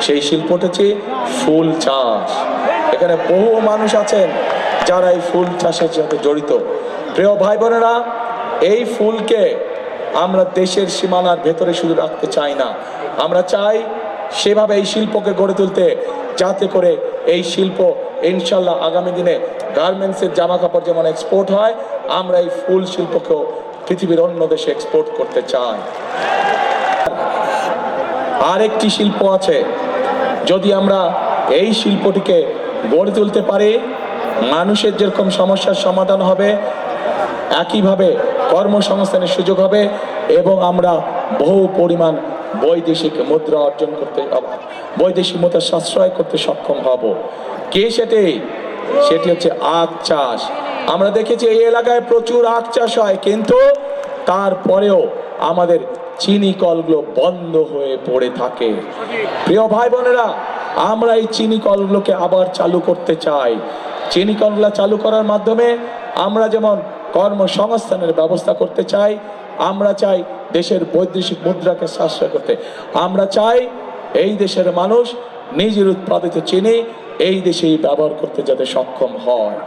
সেই শিল্পটা হচ্ছে ফুল চাষ। এখানে বহু মানুষ আছেন যারা এই ফুল চাষের সাথে জড়িত। প্রিয় ভাই বোনেরা, এই ফুলকে আমরা দেশের সীমানার ভেতরে শুধু রাখতে চাই না, আমরা চাই সেভাবে এই শিল্পকে গড়ে তুলতে, যাতে করে এই শিল্প ইনশাল্লাহ আগামী দিনে গার্মেন্টসের জামা কাপড় যেমন এক্সপোর্ট হয়, আমরা এই ফুল শিল্পকেও পৃথিবীর অন্য দেশে এক্সপোর্ট করতে চাই। আরেকটি শিল্প আছে, যদি আমরা এই শিল্পটিকে গড়ে তুলতে পারি, মানুষের যেরকম সমস্যার সমাধান হবে, একইভাবে কর্মসংস্থানের সুযোগ হবে এবং আমরা বহু পরিমাণ বৈদেশিক মুদ্রা অর্জন করতে, বৈদেশিক মুদ্রা সাশ্রয় করতে সক্ষম হব। কে সেটি হচ্ছে আখ চাষ। আমরা দেখেছি এই এলাকায় প্রচুর আখ চাষ হয়, কিন্তু তারপরেও আমাদের চিনি কলগুলো বন্ধ হয়ে পড়ে থাকে। প্রিয় ভাই বোনেরা, আমরা এই চিনি কলগুলোকে আবার চালু করতে চাই। চিনি কলগুলো চালু করার মাধ্যমে আমরা যেমন কর্মসংস্থানের ব্যবস্থা করতে চাই, আমরা চাই দেশের বৈদেশিক মুদ্রাকে সাশ্রয় করতে, আমরা চাই এই দেশের মানুষ নিজের উৎপাদিত চিনি এই দেশেই ব্যবহার করতে যাতে সক্ষম হয়।